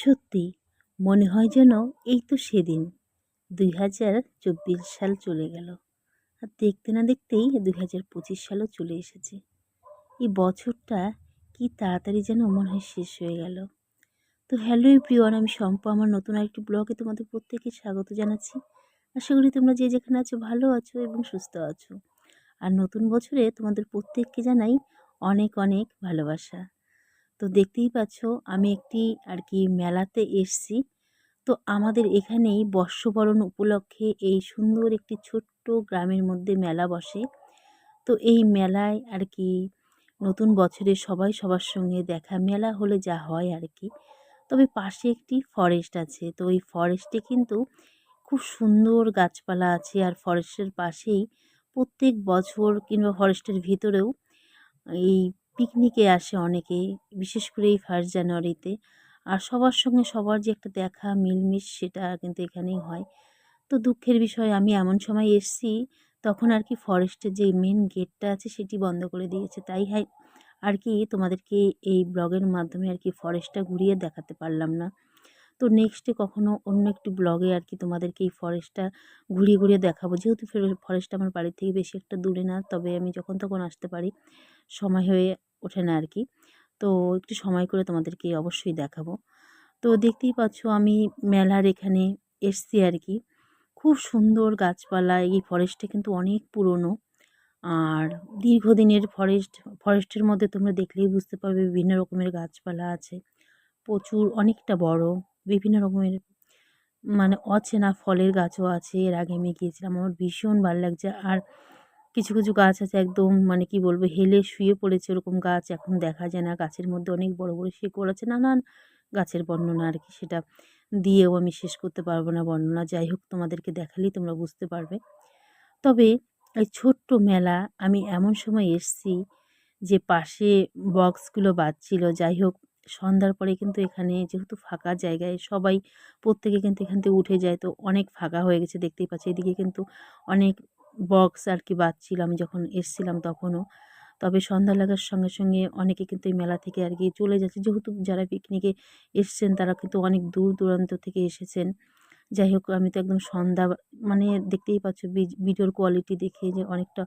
সত্যি মনে হয় যেন এই তো সেদিন ২০২৪ সাল চলে গেল। আর দেখতে না দেখতেই ২০২৫ সালও চলে এসেছে। এই বছরটা কি তাড়াতাড়ি যেন মনে হয় শেষ হয়ে গেল। তো হ্যালো এভরিওয়ান, আমি শম্পা। আমার নতুন আরেকটি ব্লগে তোমাদের প্রত্যেককে স্বাগত জানাচ্ছি। আশা করি তোমরা যে যেখানে আছো ভালো আছো এবং সুস্থ আছো। আর নতুন বছরে তোমাদের প্রত্যেককে জানাই অনেক অনেক ভালোবাসা। তো দেখতেই পাচ্ছ, আমি একটি মেলাতে এসছি। তো আমাদের এখানেই বর্ষবরণ উপলক্ষে এই সুন্দর একটি ছোট্ট গ্রামের মধ্যে মেলা বসে। তো এই মেলায় নতুন বছরে সবাই সবার সঙ্গে দেখা, মেলা হলে যা হয় আর কি। তবে পাশে একটি ফরেস্ট আছে, তো এই ফরেস্টে কিন্তু খুব সুন্দর গাছপালা আছে। আর ফরেস্টের পাশেই প্রত্যেক বছর কিংবা ফরেস্টের ভিতরেও এই পিকনিকে আসে অনেকে, বিশেষ করে এই 1 জানুয়ারিতে। আর সবার সঙ্গে সবার যে একটা দেখা মিলমিশ, সেটা কিন্তু এখানেই হয়। তো দুঃখের বিষয়, আমি এমন সময় এসেছি তখন ফরেস্টের যে মেন গেটটা আছে সেটি বন্ধ করে দিয়েছে। তাই তোমাদেরকে এই ব্লগের মাধ্যমে ফরেস্টটা ঘুরিয়ে দেখাতে পারলাম না। তো নেক্সটে কখনো অন্য একটি ব্লগে তোমাদেরকে এই ফরেস্টটা ঘুরিয়ে ঘুরিয়ে দেখাবো। যেহেতু ফরেস্টটা আমার বাড়ি থেকে বেশি একটা দূরে না, তবে আমি যখন তখন আসতে পারি, সময় হয়ে ওঠে না আর কি। তো একটু সময় করে তোমাদেরকে অবশ্যই দেখাবো। তো দেখতেই পাচ্ছ, আমি মেলার এখানে এসছি আর কি। খুব সুন্দর গাছপালা। এই ফরেস্টটা কিন্তু অনেক পুরনো আর দীর্ঘদিনের ফরেস্ট। ফরেস্টের মধ্যে তোমরা দেখলেই বুঝতে পারবে বিভিন্ন রকমের গাছপালা আছে, প্রচুর, অনেকটা বড়। বিভিন্ন রকমের মানে অচেনা ফলের গাছও আছে। এর আগে আমি গিয়েছিলাম, আমার ভীষণ ভালো লাগছে। আর কিছু কিছু গাছ আছে একদম মানে কি বলবো, হেলে শুয়ে পড়েছে, ওরকম গাছ এখন দেখা যায় না। গাছের মধ্যে অনেক বড় বড় শিকড় আছে, নানান গাছের বর্ণনা আর কি। সেটা দিয়েও আমি শেষ করতে পারবো না বর্ণনা। যাই হোক, তোমাদেরকে দেখালেই তোমরা বুঝতে পারবে। তবে এই ছোট্ট মেলা, আমি এমন সময় এসছি যে পাশে বক্সগুলো বাজছিল। যাই হোক, সন্ধ্যার পরে কিন্তু এখানে যেহেতু ফাঁকা জায়গায় সবাই প্রত্যেকে কিন্তু এখান থেকে উঠে যায়, তো অনেক ফাঁকা হয়ে গেছে দেখতেই পাচ্ছি। এদিকে কিন্তু অনেক বক্স বাজছিল আমি যখন এসছিলাম তখনও। তবে সন্ধ্যা লাগার সঙ্গে সঙ্গে অনেকে কিন্তু এই মেলা থেকে চলে যাচ্ছে, যেহেতু যারা পিকনিকে এসছেন তারা কিন্তু অনেক দূর দূরান্ত থেকে এসেছেন। যাই হোক, আমি তো একদম সন্ধ্যা মানে দেখতেই পাচ্ছ ভিডিওর কোয়ালিটি দেখে যে অনেকটা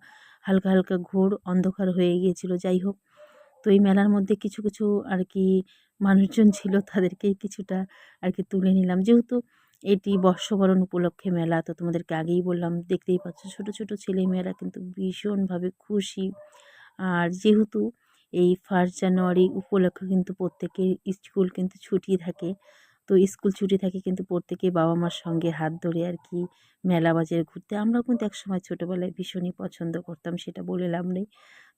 হালকা হালকা ঘোর অন্ধকার হয়ে গিয়েছিল। যাই হোক, তো এই মেলার মধ্যে কিছু কিছু মানুষজন ছিল, তাদেরকে কিছুটা তুলে নিলাম। যেহেতু এটি বর্ষবরণ উপলক্ষে মেলা, তো তোমাদেরকে আগেই বললাম, দেখতেই পাচ্ছ ছোট ছোট ছেলেমেয়েরা কিন্তু ভীষণভাবে খুশি। আর যেহেতু এই 1 জানুয়ারি উপলক্ষে কিন্তু প্রত্যেকের স্কুল কিন্তু ছুটি থাকে। তো স্কুল ছুটি থাকে কিন্তু প্রত্যেকেই বাবা মার সঙ্গে হাত ধরে মেলা বাজারে ঘুরতে। আমরাও কিন্তু একসময় ছোটোবেলায় ভীষণই পছন্দ করতাম, সেটা বলে লাভ নেই।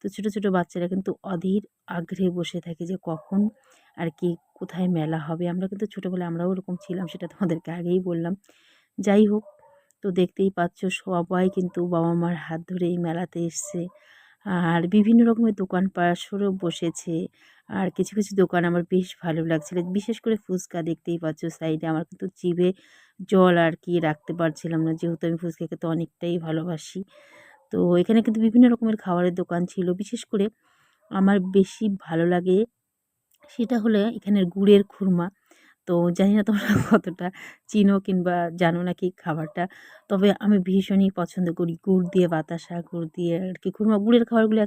তো ছোটো ছোটো বাচ্চারা কিন্তু অধীর আগ্রহে বসে থাকে যে কখন কোথায় মেলা হবে। আমরা কিন্তু ছোটোবেলায় আমরাও ওরকম ছিলাম, সেটা তোমাদেরকে আগেই বললাম। যাই হোক, তো দেখতেই পাচ্ছ সবাই কিন্তু বাবা মার হাত ধরে এই মেলাতে এসছে। আর বিভিন্ন রকমের দোকান পাশরও বসেছে। আর কিছু কিছু দোকান আমার বেশ ভালো লাগছিল, বিশেষ করে ফুচকা। দেখতেই পাচ্ছ সাইডে, আমার কিন্তু জিভে জল রাখতে পারছিলাম না, যেহেতু আমি ফুচকা খেতে অনেকটাই ভালোবাসি। তো এখানে কিন্তু বিভিন্ন রকমের খাবারের দোকান ছিল। বিশেষ করে আমার বেশি ভালো লাগে সেটা হলো এখানের গুড়ের খুরমা। তো জানি না তোমরা কতটা চিনো কিংবা জানো নাকি খাবারটা। তবে আমি ভীষণই পছন্দ করি গুড় দিয়ে বাতাসা, গুড় দিয়ে খুরমা। গুড়ের খাবারগুলো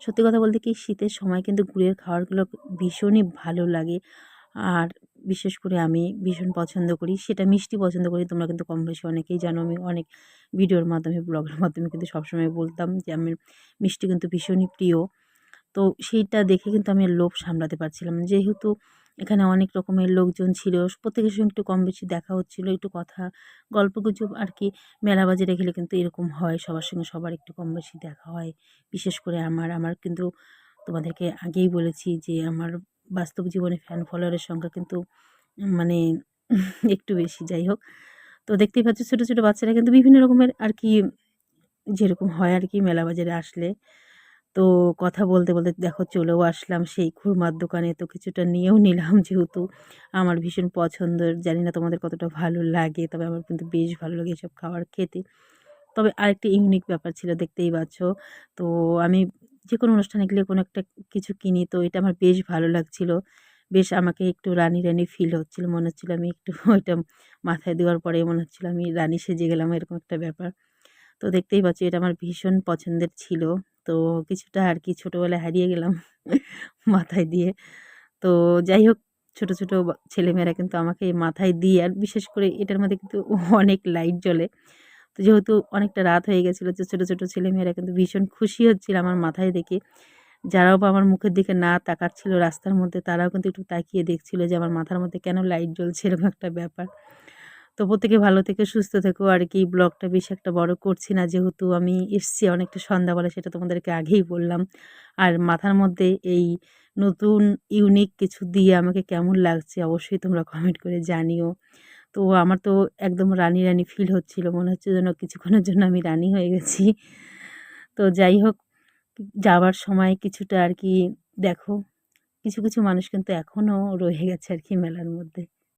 সত্যি কথা বলতে কি, শীতের সময় কিন্তু গুড়ের খাবারগুলো ভীষণই ভালো লাগে। আর বিশেষ করে আমি ভীষণ পছন্দ করি। সেটা মিষ্টি পছন্দ করি। তোমরা কিন্তু কম বেশি অনেকেই জানো, আমি অনেক ভিডিওর মাধ্যমে, ব্লগের মাধ্যমে কিন্তু সবসময় বলতাম যে আমার মিষ্টি কিন্তু ভীষণই প্রিয়। তো সেইটা দেখে কিন্তু আমি আর লোভ সামলাতে পারছিলাম না। যেহেতু এখানে অনেক রকমের লোকজন ছিল, প্রত্যেকের সঙ্গে একটু কম বেশি দেখা হচ্ছিলো, একটু কথা গল্পগুজব মেলা বাজারে গেলে কিন্তু এরকম হয়, সবার সঙ্গে সবার একটু কম বেশি দেখা হয়। বিশেষ করে আমার কিন্তু তোমাদেরকে আগেই বলেছি যে আমার বাস্তব জীবনে ফ্যান ফলোয়ারের সংখ্যা কিন্তু মানে একটু বেশি। যাই হোক, তো দেখতেই পাচ্ছ ছোটো ছোটো বাচ্চারা কিন্তু বিভিন্ন রকমের যেরকম হয় মেলা বাজারে আসলে। তো কথা বলতে বলতে দেখো চলেও আসলাম সেই খুরমার দোকানে। তো কিছুটা নিয়েও নিলাম, যেহেতু আমার ভীষণ পছন্দের। জানি না তোমাদের কতটা ভালো লাগে, তবে আমার কিন্তু বেশ ভালো লাগে এসব খাবার খেতে। তবে আরেকটা ইউনিক ব্যাপার ছিল, দেখতেই পাচ্ছ। তো আমি যেকোনো অনুষ্ঠানে গেলে কোনো একটা কিছু কিনি, তো এটা আমার বেশ ভালো লাগছিল। বেশ আমাকে একটু রানী, রানী ফিল হচ্ছিল। মনে হচ্ছিল আমি একটু ওইটা মাথায় দেওয়ার পরেই মনে হচ্ছিল আমি রানী সেজে গেলাম, এরকম একটা ব্যাপার। তো দেখতেই পাচ্ছ এটা আমার ভীষণ পছন্দের ছিল। তো কিছুটা আর কি ছোটোবেলায় হারিয়ে গেলাম মাথায় দিয়ে। তো যাই হোক, ছোট, ছোট ছেলেমেয়েরা কিন্তু আমাকে মাথায় দিয়ে, আর বিশেষ করে এটার মধ্যে কিন্তু অনেক লাইট জ্বলে। তো যেহেতু অনেকটা রাত হয়ে গেছিলো, তো ছোট, ছোট ছেলেমেয়েরা কিন্তু ভীষণ খুশি হচ্ছিল আমার মাথায় দেখে। যারাও বা আমার মুখের দিকে না তাকাচ্ছিল রাস্তার মধ্যে, তারাও কিন্তু একটু তাকিয়ে দেখছিল যে আমার মাথার মধ্যে কেন লাইট জ্বলছে, এরকম একটা ব্যাপার। তো প্রত্যেকে ভালো থেকো, সুস্থ থেকো আর কি। ব্লগটা বেশি একটা বড় করছি না, যেহেতু আমি এসছি অনেকটা সন্ধ্যাবেলা, সেটা তোমাদেরকে আগেই বললাম। আর মাথার মধ্যে এই নতুন ইউনিক কিছু দিয়ে আমাকে কেমন লাগছে অবশ্যই তোমরা কমেন্ট করে জানিও। তো আমার তো একদম রানী, রানী ফিল হচ্ছিল। মনে হচ্ছে যেন কিছুক্ষণের জন্য আমি রানী হয়ে গেছি। তো যাই হোক, যাওয়ার সময় কিছুটা আর কি দেখো, কিছু, কিছু মানুষ কিন্তু এখনও রয়ে গেছে আর কি মেলার মধ্যে।